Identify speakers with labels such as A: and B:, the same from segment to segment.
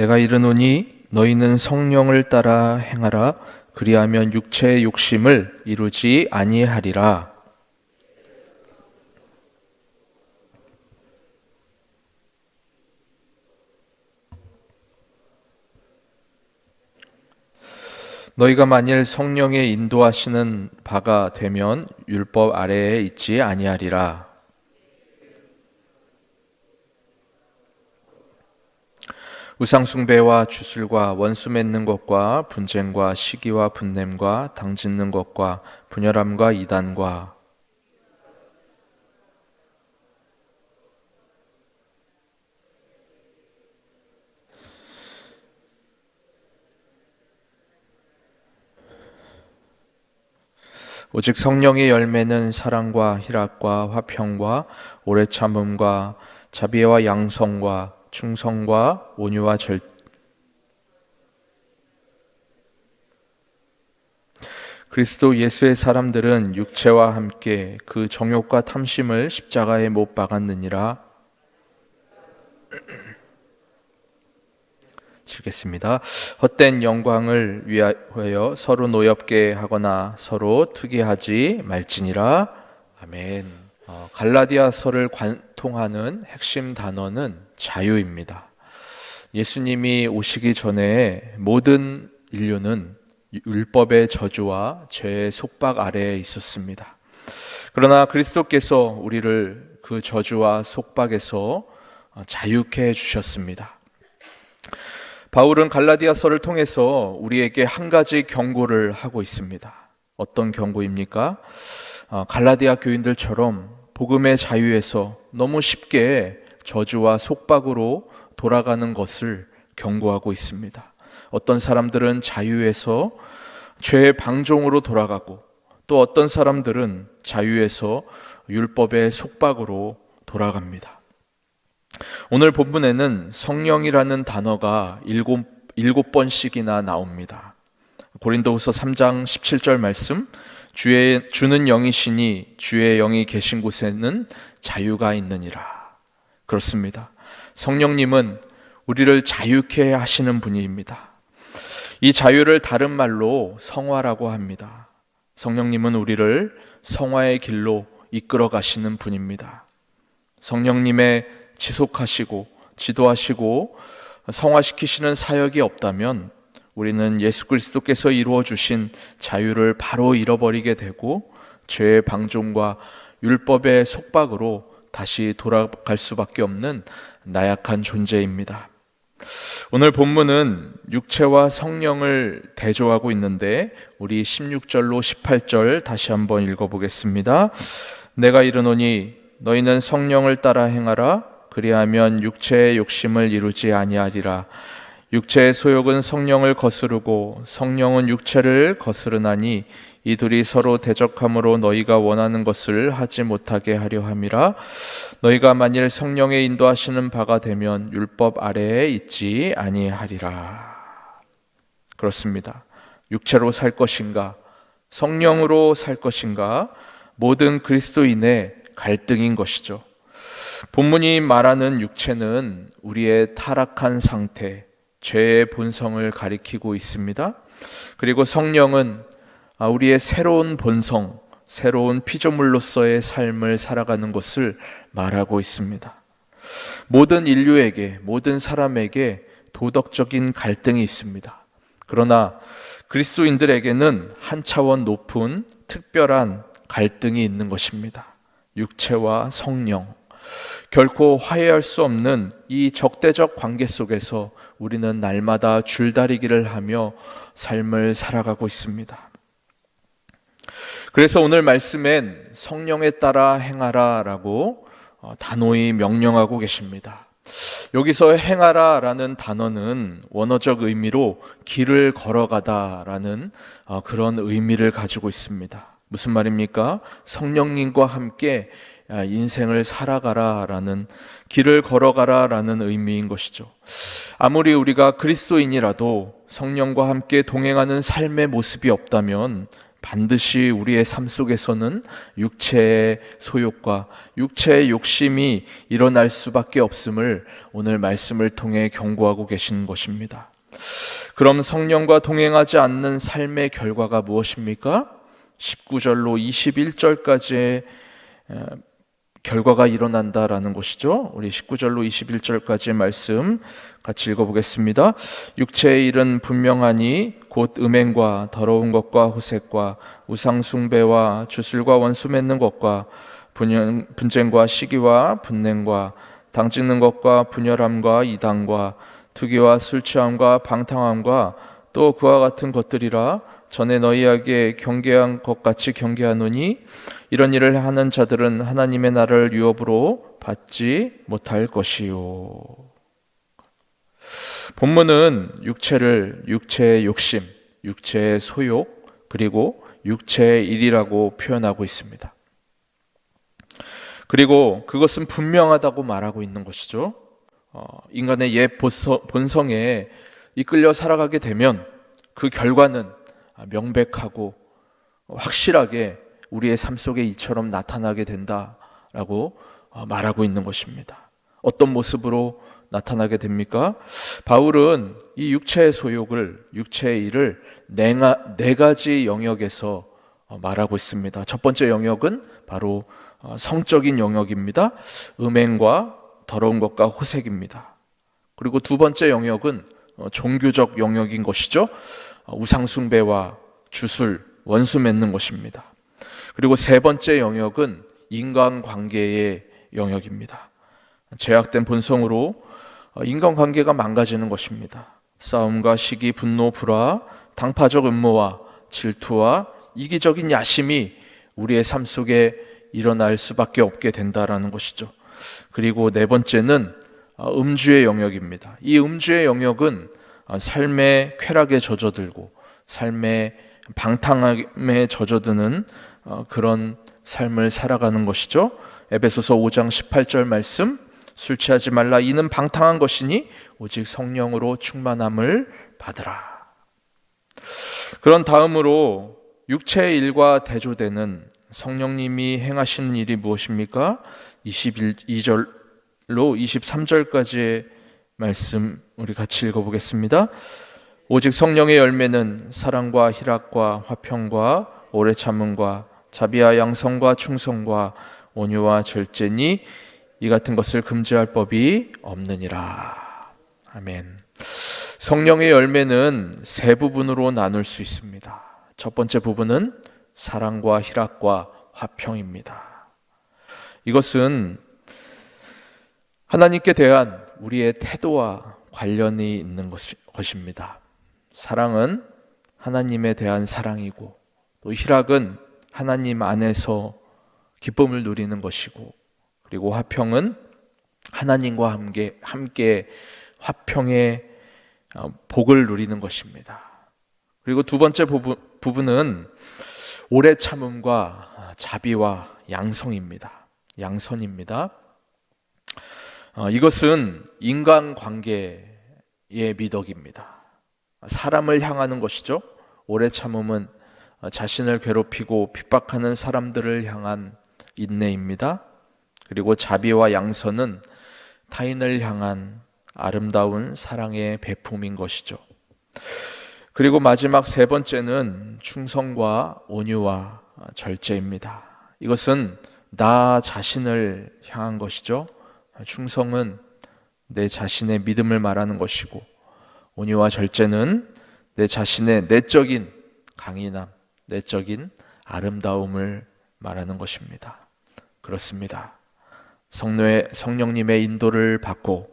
A: 내가 이르노니 너희는 성령을 따라 행하라. 그리하면 육체의 욕심을 이루지 아니하리라. 너희가 만일 성령의 인도하시는 바가 되면 율법 아래에 있지 아니하리라. 우상 숭배와 주술과 원수 맺는 것과 분쟁과 시기와 분냄과 당짓는 것과 분열함과 이단과 오직 성령의 열매는 사랑과 희락과 화평과 오래 참음과 자비와 양성과 충성과 온유와 그리스도 예수의 사람들은 육체와 함께 그 정욕과 탐심을 십자가에 못 박았느니라. 치겠습니다. 헛된 영광을 위하여 서로 노엽게 하거나 서로 투기하지 말지니라. 아멘. 갈라디아서를 관통하는 핵심 단어는 자유입니다. 예수님이 오시기 전에 모든 인류는 율법의 저주와 죄의 속박 아래에 있었습니다. 그러나 그리스도께서 우리를 그 저주와 속박에서 자유케 해주셨습니다. 바울은 갈라디아서를 통해서 우리에게 한 가지 경고를 하고 있습니다. 어떤 경고입니까? 갈라디아 교인들처럼 복음의 자유에서 너무 쉽게 저주와 속박으로 돌아가는 것을 경고하고 있습니다. 어떤 사람들은 자유에서 죄의 방종으로 돌아가고 또 어떤 사람들은 자유에서 율법의 속박으로 돌아갑니다. 오늘 본문에는 성령이라는 단어가 일곱 번씩이나 나옵니다. 고린도후서 3장 17절 말씀, 주는 영이시니 주의 영이 계신 곳에는 자유가 있느니라. 그렇습니다. 성령님은 우리를 자유케 하시는 분입니다. 이 자유를 다른 말로 성화라고 합니다. 성령님은 우리를 성화의 길로 이끌어 가시는 분입니다. 성령님의 지속하시고 지도하시고 성화시키시는 사역이 없다면 우리는 예수 그리스도께서 이루어 주신 자유를 바로 잃어버리게 되고 죄의 방종과 율법의 속박으로 다시 돌아갈 수밖에 없는 나약한 존재입니다. 오늘 본문은 육체와 성령을 대조하고 있는데 우리 16절로 18절 다시 한번 읽어보겠습니다. 내가 이르노니 너희는 성령을 따라 행하라. 그리하면 육체의 욕심을 이루지 아니하리라. 육체의 소욕은 성령을 거스르고 성령은 육체를 거스르나니 이 둘이 서로 대적함으로 너희가 원하는 것을 하지 못하게 하려 함이라. 너희가 만일 성령의 인도하시는 바가 되면 율법 아래에 있지 아니하리라. 그렇습니다. 육체로 살 것인가 성령으로 살 것인가 모든 그리스도인의 갈등인 것이죠. 본문이 말하는 육체는 우리의 타락한 상태, 죄의 본성을 가리키고 있습니다. 그리고 성령은 우리의 새로운 본성, 새로운 피조물로서의 삶을 살아가는 것을 말하고 있습니다. 모든 인류에게, 모든 사람에게 도덕적인 갈등이 있습니다. 그러나 그리스도인들에게는 한 차원 높은 특별한 갈등이 있는 것입니다. 육체와 성령. 결코 화해할 수 없는 이 적대적 관계 속에서 우리는 날마다 줄다리기를 하며 삶을 살아가고 있습니다. 그래서 오늘 말씀엔 성령에 따라 행하라 라고 단호히 명령하고 계십니다. 여기서 행하라 라는 단어는 원어적 의미로 길을 걸어가다 라는 그런 의미를 가지고 있습니다. 무슨 말입니까? 성령님과 함께 인생을 살아가라 라는, 길을 걸어가라 라는 의미인 것이죠. 아무리 우리가 그리스도인이라도 성령과 함께 동행하는 삶의 모습이 없다면 반드시 우리의 삶 속에서는 육체의 소욕과 육체의 욕심이 일어날 수밖에 없음을 오늘 말씀을 통해 경고하고 계신 것입니다. 그럼 성령과 동행하지 않는 삶의 결과가 무엇입니까? 19절로 21절까지의 결과가 일어난다라는 것이죠. 우리 19절로 21절까지의 말씀 같이 읽어보겠습니다. 육체의 일은 분명하니 곧 음행과 더러운 것과 호색과 우상숭배와 주술과 원수 맺는 것과 분쟁과 시기와 분냉과 당짓는 것과 분열함과 이단과 투기와 술취함과 방탕함과 또 그와 같은 것들이라. 전에 너희에게 경계한 것 같이 경계하노니 이런 일을 하는 자들은 하나님의 나라를 유업으로 받지 못할 것이요. 본문은 육체의 욕심, 육체의 소욕, 그리고 육체의 일이라고 표현하고 있습니다. 그리고 그것은 분명하다고 말하고 있는 것이죠. 인간의 옛 본성에 이끌려 살아가게 되면 그 결과는 명백하고 확실하게 우리의 삶 속에 이처럼 나타나게 된다라고 말하고 있는 것입니다. 어떤 모습으로 나타나게 됩니까? 바울은 이 육체의 소욕을, 육체의 일을 네 가지 영역에서 말하고 있습니다. 첫 번째 영역은 바로 성적인 영역입니다. 음행과 더러운 것과 호색입니다. 그리고 두 번째 영역은 종교적 영역인 것이죠. 우상숭배와 주술, 원수 맺는 것입니다. 그리고 세 번째 영역은 인간관계의 영역입니다. 죄악된 본성으로 인간관계가 망가지는 것입니다. 싸움과 시기, 분노, 불화, 당파적 음모와 질투와 이기적인 야심이 우리의 삶 속에 일어날 수밖에 없게 된다라는 것이죠. 그리고 네 번째는 음주의 영역입니다. 이 음주의 영역은 삶의 쾌락에 젖어들고 삶의 방탕함에 젖어드는 그런 삶을 살아가는 것이죠. 에베소서 5장 18절 말씀, 술 취하지 말라 이는 방탕한 것이니 오직 성령으로 충만함을 받으라. 그런 다음으로 육체의 일과 대조되는 성령님이 행하시는 일이 무엇입니까? 22절로 23절까지의 말씀 우리 같이 읽어보겠습니다. 오직 성령의 열매는 사랑과 희락과 화평과 오래 참음과 자비와 양성과 충성과 온유와 절제니 이 같은 것을 금지할 법이 없느니라. 아멘. 성령의 열매는 세 부분으로 나눌 수 있습니다. 첫 번째 부분은 사랑과 희락과 화평입니다. 이것은 하나님께 대한 우리의 태도와 관련이 있는 것입니다. 사랑은 하나님에 대한 사랑이고 또 희락은 하나님 안에서 기쁨을 누리는 것이고 그리고 화평은 하나님과 함께 화평의 복을 누리는 것입니다. 그리고 두 번째 부분은 오래 참음과 자비와 양성입니다. 양선입니다. 이것은 인간관계의 미덕입니다. 사람을 향하는 것이죠. 오래 참음은 자신을 괴롭히고 핍박하는 사람들을 향한 인내입니다. 그리고 자비와 양선은 타인을 향한 아름다운 사랑의 배품인 것이죠. 그리고 마지막 세 번째는 충성과 온유와 절제입니다. 이것은 나 자신을 향한 것이죠. 충성은 내 자신의 믿음을 말하는 것이고 온유와 절제는 내 자신의 내적인 강인함, 내적인 아름다움을 말하는 것입니다. 그렇습니다. 성령님의 인도를 받고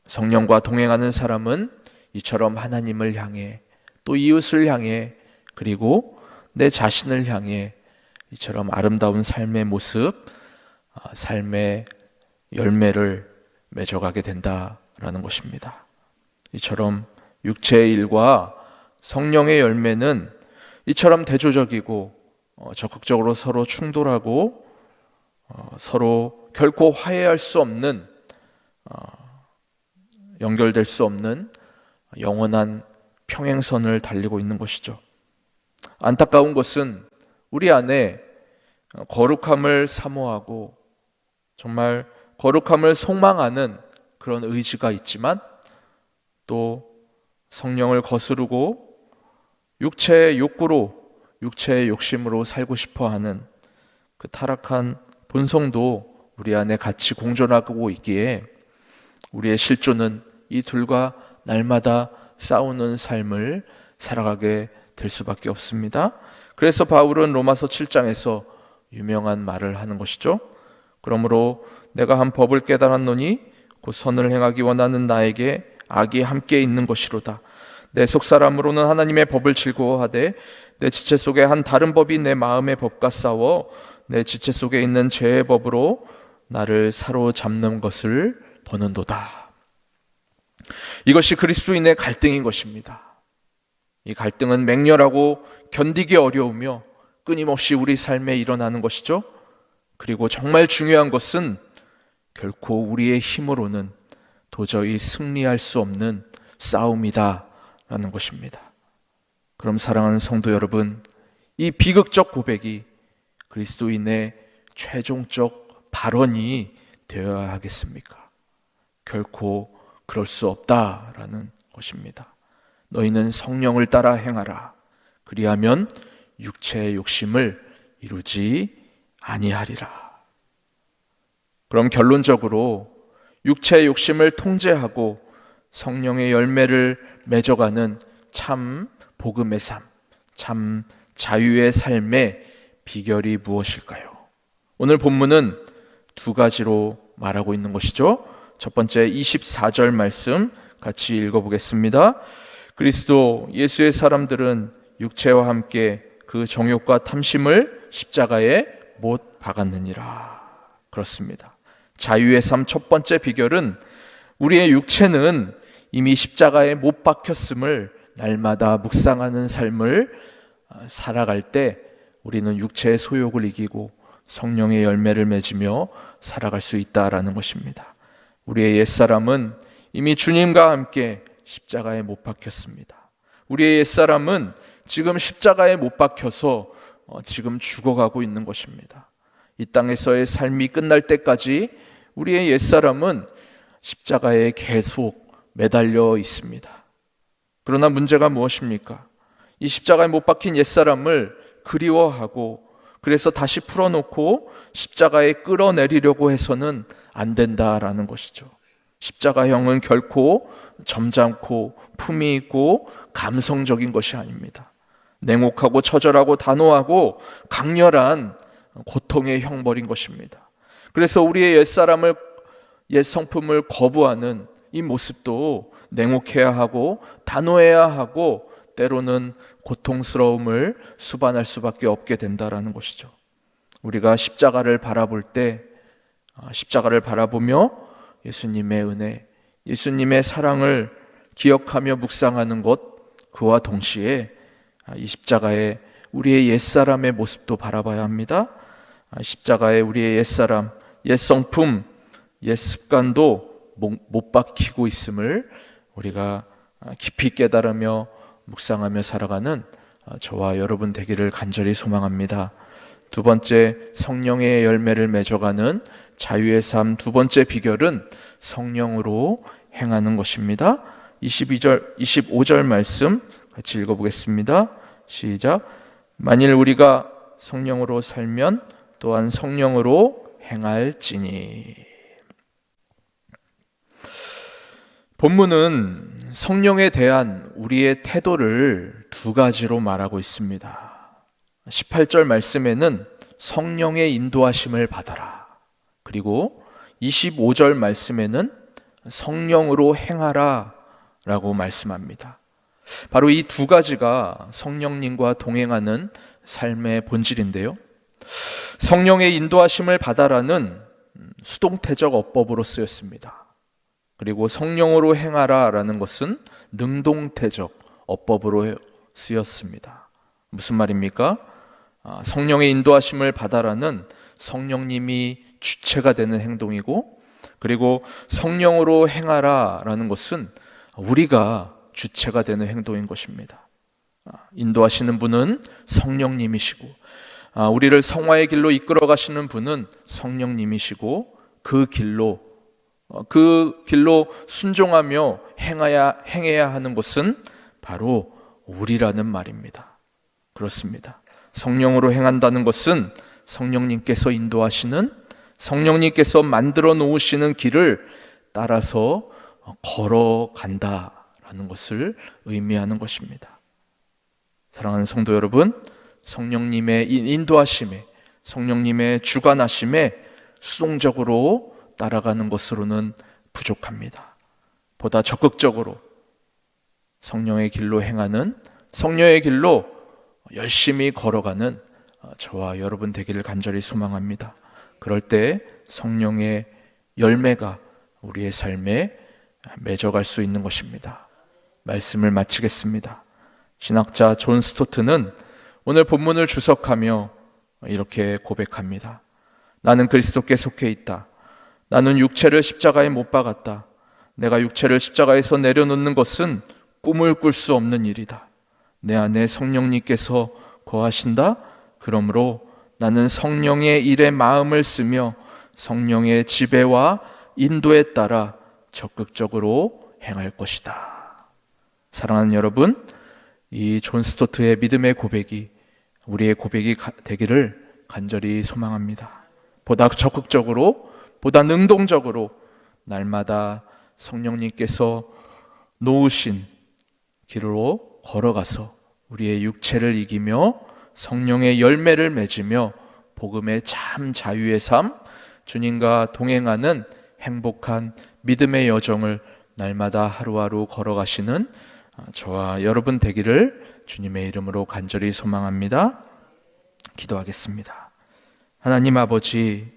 A: 성령과 동행하는 사람은 이처럼 하나님을 향해 또 이웃을 향해 그리고 내 자신을 향해 이처럼 아름다운 삶의 모습, 삶의 열매를 맺어가게 된다라는 것입니다. 이처럼 육체의 일과 성령의 열매는 이처럼 대조적이고 적극적으로 서로 충돌하고 서로 결코 화해할 수 없는 연결될 수 없는 영원한 평행선을 달리고 있는 것이죠. 안타까운 것은 우리 안에 거룩함을 사모하고 정말 거룩함을 속망하는 그런 의지가 있지만 또 성령을 거스르고 육체의 욕구로, 육체의 욕심으로 살고 싶어 하는 그 타락한 본성도 우리 안에 같이 공존하고 있기에 우리의 실존은 이 둘과 날마다 싸우는 삶을 살아가게 될 수밖에 없습니다. 그래서 바울은 로마서 7장에서 유명한 말을 하는 것이죠. 그러므로 내가 한 법을 깨달았노니 곧 선을 행하기 원하는 나에게 악이 함께 있는 것이로다. 내 속사람으로는 하나님의 법을 즐거워하되 내 지체 속에 한 다른 법이 내 마음의 법과 싸워 내 지체 속에 있는 죄의 법으로 나를 사로잡는 것을 보는도다. 이것이 그리스도인의 갈등인 것입니다. 이 갈등은 맹렬하고 견디기 어려우며 끊임없이 우리 삶에 일어나는 것이죠. 그리고 정말 중요한 것은 결코 우리의 힘으로는 도저히 승리할 수 없는 싸움이다 라는 것입니다. 그럼 사랑하는 성도 여러분, 이 비극적 고백이 그리스도인의 최종적 발언이 되어야 하겠습니까? 결코 그럴 수 없다라는 것입니다. 너희는 성령을 따라 행하라. 그리하면 육체의 욕심을 이루지 아니하리라. 그럼 결론적으로 육체의 욕심을 통제하고 성령의 열매를 맺어가는 참 복음의 삶, 참 자유의 삶의 비결이 무엇일까요? 오늘 본문은 두 가지로 말하고 있는 것이죠. 첫 번째 24절 말씀 같이 읽어보겠습니다. 그리스도 예수의 사람들은 육체와 함께 그 정욕과 탐심을 십자가에 못 박았느니라. 그렇습니다. 자유의 삶 첫 번째 비결은 우리의 육체는 이미 십자가에 못 박혔음을 날마다 묵상하는 삶을 살아갈 때 우리는 육체의 소욕을 이기고 성령의 열매를 맺으며 살아갈 수 있다라는 것입니다. 우리의 옛사람은 이미 주님과 함께 십자가에 못 박혔습니다. 우리의 옛사람은 지금 십자가에 못 박혀서 지금 죽어가고 있는 것입니다. 이 땅에서의 삶이 끝날 때까지 우리의 옛사람은 십자가에 계속 매달려 있습니다. 그러나 문제가 무엇입니까? 이 십자가에 못 박힌 옛사람을 그리워하고 그래서 다시 풀어놓고 십자가에 끌어내리려고 해서는 안 된다라는 것이죠. 십자가형은 결코 점잖고 품위 있고 감성적인 것이 아닙니다. 냉혹하고 처절하고 단호하고 강렬한 고통의 형벌인 것입니다. 그래서 우리의 옛사람을, 옛 성품을 거부하는 이 모습도 냉혹해야 하고 단호해야 하고 때로는 고통스러움을 수반할 수밖에 없게 된다라는 것이죠. 우리가 십자가를 바라볼 때 십자가를 바라보며 예수님의 은혜, 예수님의 사랑을 기억하며 묵상하는 것, 그와 동시에 이 십자가에 우리의 옛사람의 모습도 바라봐야 합니다. 십자가에 우리의 옛사람, 옛 성품, 옛 습관도 못 박히고 있음을 우리가 깊이 깨달으며 묵상하며 살아가는 저와 여러분 되기를 간절히 소망합니다. 두 번째, 성령의 열매를 맺어가는 자유의 삶 두 번째 비결은 성령으로 행하는 것입니다. 25절 말씀 같이 읽어보겠습니다. 시작. 만일 우리가 성령으로 살면 또한 성령으로 행할지니. 본문은 성령에 대한 우리의 태도를 두 가지로 말하고 있습니다. 18절 말씀에는 성령의 인도하심을 받아라. 그리고 25절 말씀에는 성령으로 행하라 라고 말씀합니다. 바로 이 두 가지가 성령님과 동행하는 삶의 본질인데요. 성령의 인도하심을 받아라는 수동태적 어법으로 쓰였습니다. 그리고 성령으로 행하라 라는 것은 능동태적 어법으로 쓰였습니다. 무슨 말입니까? 성령의 인도하심을 받아라는 성령님이 주체가 되는 행동이고, 그리고 성령으로 행하라 라는 것은 우리가 주체가 되는 행동인 것입니다. 인도하시는 분은 성령님이시고, 우리를 성화의 길로 이끌어 가시는 분은 성령님이시고, 그 길로 순종하며 행해야 하는 것은 바로 우리라는 말입니다. 그렇습니다. 성령으로 행한다는 것은 성령님께서 인도하시는, 성령님께서 만들어 놓으시는 길을 따라서 걸어간다라는 것을 의미하는 것입니다. 사랑하는 성도 여러분, 성령님의 인도하심에, 성령님의 주관하심에 수동적으로 따라가는 것으로는 부족합니다. 보다 적극적으로 성령의 길로 행하는, 성령의 길로 열심히 걸어가는 저와 여러분 되기를 간절히 소망합니다. 그럴 때 성령의 열매가 우리의 삶에 맺어갈 수 있는 것입니다. 말씀을 마치겠습니다. 신학자 존 스토트는 오늘 본문을 주석하며 이렇게 고백합니다. 나는 그리스도께 속해 있다. 나는 육체를 십자가에 못 박았다. 내가 육체를 십자가에서 내려놓는 것은 꿈을 꿀 수 없는 일이다. 내 안에 성령님께서 거하신다. 그러므로 나는 성령의 일에 마음을 쓰며 성령의 지배와 인도에 따라 적극적으로 행할 것이다. 사랑하는 여러분, 이 존 스토트의 믿음의 고백이 우리의 고백이 되기를 간절히 소망합니다. 보다 적극적으로, 보다 능동적으로 날마다 성령님께서 놓으신 길로 걸어가서 우리의 육체를 이기며 성령의 열매를 맺으며 복음의 참 자유의 삶, 주님과 동행하는 행복한 믿음의 여정을 날마다 하루하루 걸어가시는 저와 여러분 되기를 주님의 이름으로 간절히 소망합니다. 기도하겠습니다. 하나님 아버지,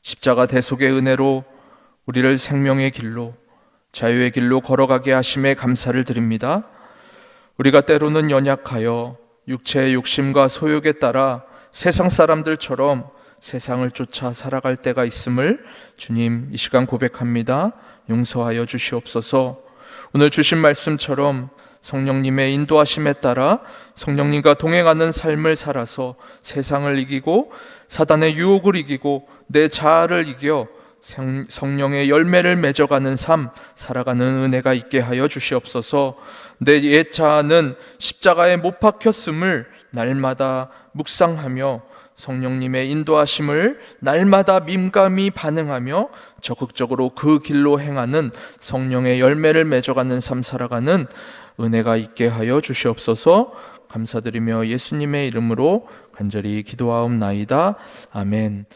A: 십자가 대속의 은혜로 우리를 생명의 길로, 자유의 길로 걸어가게 하심에 감사를 드립니다. 우리가 때로는 연약하여 육체의 욕심과 소욕에 따라 세상 사람들처럼 세상을 쫓아 살아갈 때가 있음을 주님 이 시간 고백합니다. 용서하여 주시옵소서. 오늘 주신 말씀처럼 성령님의 인도하심에 따라 성령님과 동행하는 삶을 살아서 세상을 이기고 사단의 유혹을 이기고 내 자아를 이겨 성령의 열매를 맺어가는 삶 살아가는 은혜가 있게 하여 주시옵소서. 내 옛 자아는 십자가에 못 박혔음을 날마다 묵상하며 성령님의 인도하심을 날마다 민감히 반응하며 적극적으로 그 길로 행하는 성령의 열매를 맺어가는 삶 살아가는 은혜가 있게 하여 주시옵소서. 감사드리며 예수님의 이름으로 간절히 기도하옵나이다. 아멘.